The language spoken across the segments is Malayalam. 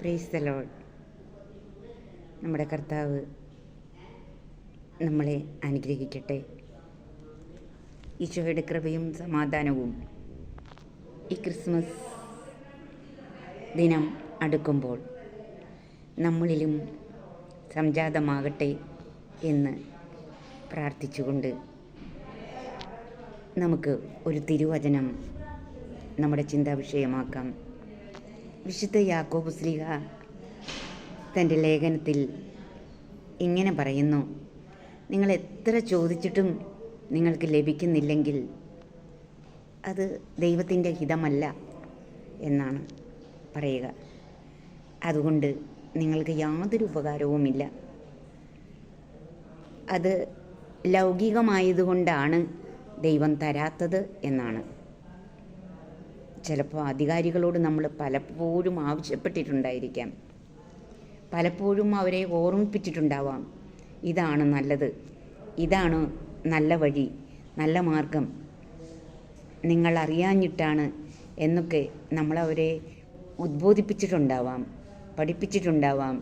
Praise the Lord. നമ്മുടെ കർത്താവ് നമ്മളെ അനുഗ്രഹിക്കട്ടെ. ഈശോയുടെ കൃപയും സമാധാനവും ഈ ക്രിസ്മസ് ദിനം അടുക്കുമ്പോൾ നമ്മളിലും സംജാതമാകട്ടെ എന്ന് പ്രാർത്ഥിച്ചുകൊണ്ട് നമുക്ക് ഒരു തിരുവചനം നമ്മുടെ ചിന്താവിഷയമാക്കാം. വിശുദ്ധ യാക്കോബ് ശ്ലീഹ തൻ്റെ ലേഖനത്തിൽ ഇങ്ങനെ പറയുന്നു: നിങ്ങൾ എത്ര ചോദിച്ചിട്ടും നിങ്ങൾക്ക് ലഭിക്കുന്നില്ലെങ്കിൽ അത് ദൈവത്തിൻ്റെ ഹിതമല്ല എന്നാണ് പറയുക. അതുകൊണ്ട് നിങ്ങൾക്ക് യാതൊരു ഉപകാരവുമില്ല. അത് ലൗകികമായതുകൊണ്ടാണ് ദൈവം തരാത്തത് എന്നാണ്. ചിലപ്പോൾ അധികാരികളോട് നമ്മൾ പലപ്പോഴും ആവശ്യപ്പെട്ടിട്ടുണ്ടായിരിക്കാം, പലപ്പോഴും അവരെ ഓർമ്മിപ്പിച്ചിട്ടുണ്ടാവാം, ഇതാണ് നല്ലത്, ഇതാണ് നല്ല വഴി, നല്ല മാർഗം, നിങ്ങൾ അറിയാഞ്ഞിട്ടാണ് എന്നൊക്കെ നമ്മളവരെ ഉദ്ബോധിപ്പിച്ചിട്ടുണ്ടാവാം, പഠിപ്പിച്ചിട്ടുണ്ടാവാം,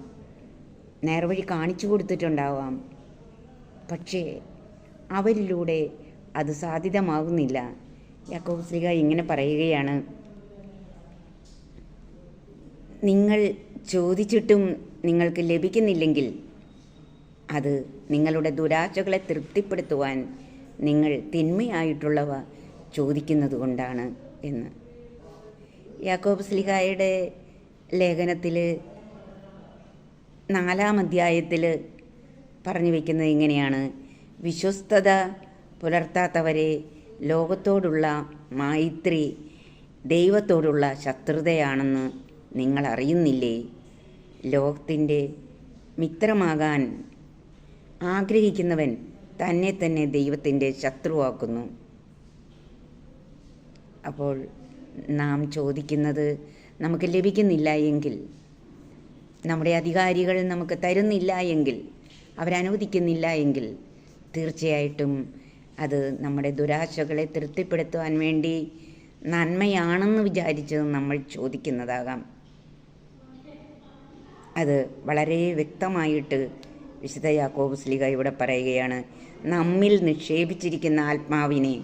നേർവഴി കാണിച്ചു കൊടുത്തിട്ടുണ്ടാവാം. പക്ഷേ അവരിലൂടെ അത് സാധ്യതമാകുന്നില്ല. യാക്കോബ് ശ്ലീഹ ഇങ്ങനെ പറയുകയാണ്: നിങ്ങൾ ചോദിച്ചിട്ടും നിങ്ങൾക്ക് ലഭിക്കുന്നില്ലെങ്കിൽ അത് നിങ്ങളുടെ ദുരാശകളെ തൃപ്തിപ്പെടുത്തുവാൻ നിങ്ങൾ തിന്മയായിട്ടുള്ളവ ചോദിക്കുന്നത് കൊണ്ടാണ് എന്ന്. യാക്കോബ് ശ്ലീഹായുടെ ലേഖനത്തിൽ 4-ാം അധ്യായത്തിൽ പറഞ്ഞു വയ്ക്കുന്നത് ഇങ്ങനെയാണ്: വിശ്വസ്തത പുലർത്താത്തവരെ ലോകത്തോടുള്ള മൈത്രി ദൈവത്തോടുള്ള ശത്രുതയാണെന്ന് നിങ്ങൾ അറിയുന്നില്ലേ? ലോകത്തിൻ്റെ മിത്രമാകാൻ ആഗ്രഹിക്കുന്നവൻ തന്നെ തന്നെ ദൈവത്തിൻ്റെ ശത്രുവാക്കുന്നു. അപ്പോൾ നാം ചോദിക്കുന്നത് നമുക്ക് ലഭിക്കുന്നില്ല എങ്കിൽ, നമ്മുടെ അധികാരികൾ നമുക്ക് തരുന്നില്ല എങ്കിൽ, അവരനുവദിക്കുന്നില്ല എങ്കിൽ, തീർച്ചയായിട്ടും അത് നമ്മുടെ ദുരാശകളെ തൃപ്തിപ്പെടുത്തുവാൻ വേണ്ടി നന്മയാണെന്ന് വിചാരിച്ച് നമ്മൾ ചോദിക്കുന്നതാകാം. അത് വളരെ വ്യക്തമായിട്ട് വിശുദ്ധ യാക്കോബ് ശ്ലീഹ ഇവിടെ പറയുകയാണ്: നമ്മിൽ നിക്ഷേപിച്ചിരിക്കുന്ന ആത്മാവിനെ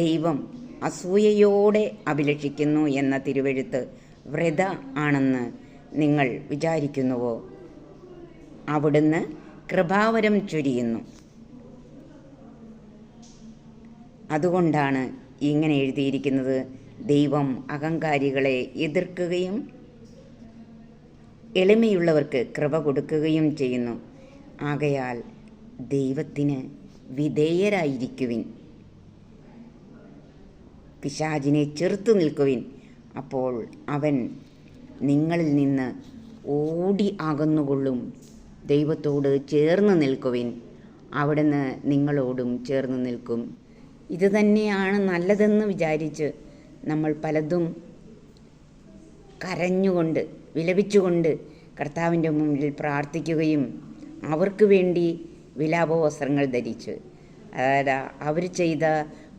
ദൈവം അസൂയയോടെ അഭിലഷിക്കുന്നു എന്ന തിരുവെഴുത്ത് വ്രത ആണെന്ന് നിങ്ങൾ വിചാരിക്കുന്നുവോ? അവിടുന്ന് കൃപാവരം ചൊരിയുന്നു. അതുകൊണ്ടാണ് ഇങ്ങനെ എഴുതിയിരിക്കുന്നത്: ദൈവം അഹങ്കാരികളെ എതിർക്കുകയും എളിമയുള്ളവർക്ക് കൃപ കൊടുക്കുകയും ചെയ്യുന്നു. ആകയാൽ ദൈവത്തിന് വിധേയരായിരിക്കുവിൻ, പിശാചിനെ ചെറുത്തു നിൽക്കുവിൻ, അപ്പോൾ അവൻ നിങ്ങളിൽ നിന്ന് ഓടി അകന്നുകൊള്ളും. ദൈവത്തോട് ചേർന്ന് നിൽക്കുവിൻ, അവിടുന്ന് നിങ്ങളോടും ചേർന്ന് നിൽക്കും. ഇത് തന്നെയാണ് നല്ലതെന്ന് വിചാരിച്ച് നമ്മൾ പലതും കരഞ്ഞുകൊണ്ട് വിലപിച്ചുകൊണ്ട് കർത്താവിൻ്റെ മുമ്പിൽ പ്രാർത്ഥിക്കുകയും അവർക്ക് വേണ്ടി വിലാപവസ്ത്രങ്ങൾ ധരിച്ച്, അതായത് അവർ ചെയ്ത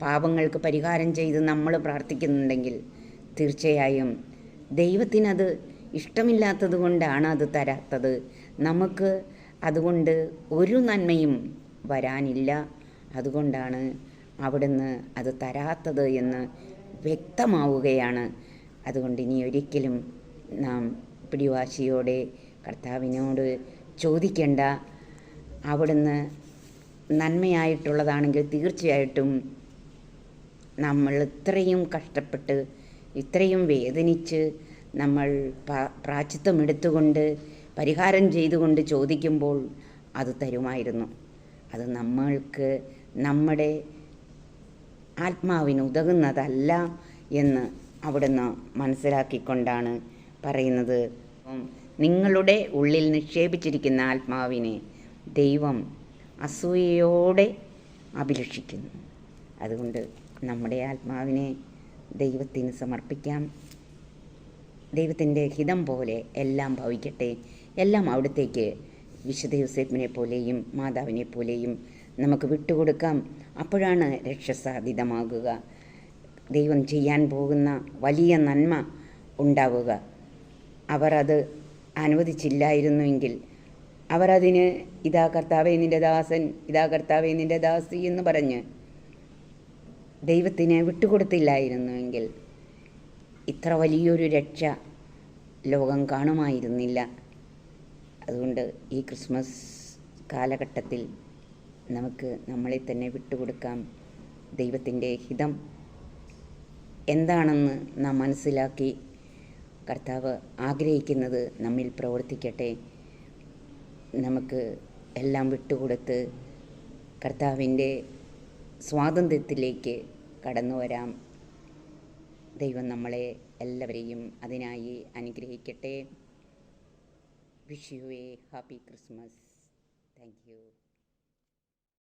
പാപങ്ങൾക്ക് പരിഹാരം ചെയ്ത് നമ്മൾ പ്രാർത്ഥിക്കുന്നുണ്ടെങ്കിൽ തീർച്ചയായും ദൈവത്തിനത് ഇഷ്ടമില്ലാത്തത് കൊണ്ടാണ് അത് തരാത്തത്. നമുക്ക് അതുകൊണ്ട് ഒരു നന്മയും വരാനില്ല. അതുകൊണ്ടാണ് അവിടുന്ന് അത് തരാത്തത് എന്ന് വ്യക്തമാവുകയാണ്. അതുകൊണ്ട് ഇനി ഒരിക്കലും നാം പിടിവാശിയോടെ കർത്താവിനോട് ചോദിക്കേണ്ട. അവിടുന്ന് നന്മയായിട്ടുള്ളതാണെങ്കിൽ തീർച്ചയായിട്ടും നമ്മൾ ഇത്രയും കഷ്ടപ്പെട്ട് ഇത്രയും വേദനിച്ച് നമ്മൾ പ്രായശ്ചിത്തം എടുത്തുകൊണ്ട് പരിഹാരം ചെയ്തുകൊണ്ട് ചോദിക്കുമ്പോൾ അത് തരുമായിരുന്നു. അത് നമ്മൾക്ക് നമ്മുടെ ആത്മാവിന് ഉതകുന്നതല്ല എന്ന് അവിടുന്ന് മനസ്സിലാക്കിക്കൊണ്ടാണ് പറയുന്നത്. നിങ്ങളുടെ ഉള്ളിൽ നിക്ഷേപിച്ചിരിക്കുന്ന ആത്മാവിനെ ദൈവം അസൂയയോടെ അഭിലഷിക്കുന്നു. അതുകൊണ്ട് നമ്മുടെ ആത്മാവിനെ ദൈവത്തിന് സമർപ്പിക്കാം. ദൈവത്തിൻ്റെ ഹിതം പോലെ എല്ലാം ഭവിക്കട്ടെ. എല്ലാം അവിടത്തേക്ക് വിശുദ്ധ യോസേപ്പിനെ പോലെയും മാതാവിനെ പോലെയും നമുക്ക് വിട്ടുകൊടുക്കാം. അപ്പോഴാണ് രക്ഷ സാധ്യതമാകുക. ദൈവം ചെയ്യാൻ പോകുന്ന വലിയ നന്മ ഉണ്ടാവുക. അവർ അത് അനുവദിച്ചില്ലായിരുന്നുവെങ്കിൽ അവർ അതിന് ഇതാ കർത്താവേ നിൻ്റെ ദാസൻ, ഇതാ കർത്താവേ നിൻ്റെ ദാസി എന്ന് പറഞ്ഞ് ദൈവത്തിന് വിട്ടുകൊടുത്തില്ലായിരുന്നുവെങ്കിൽ ഇത്ര വലിയൊരു രക്ഷ ലോകം കാണുമായിരുന്നില്ല. അതുകൊണ്ട് ഈ ക്രിസ്മസ് കാലഘട്ടത്തിൽ നമുക്ക് നമ്മളെ തന്നെ വിട്ടുകൊടുക്കാം. ദൈവത്തിൻ്റെ ഹിതം എന്താണെന്ന് നാം മനസ്സിലാക്കി കർത്താവ് ആഗ്രഹിക്കുന്നത് നമ്മിൽ പ്രവർത്തിക്കട്ടെ. നമുക്ക് എല്ലാം വിട്ടുകൊടുത്ത് കർത്താവിൻ്റെ സ്വാതന്ത്ര്യത്തിലേക്ക് കടന്നു വരാം. ദൈവം നമ്മളെ എല്ലാവരെയും അതിനായി അനുഗ്രഹിക്കട്ടെ. Wish you A happy Christmas. Thank you.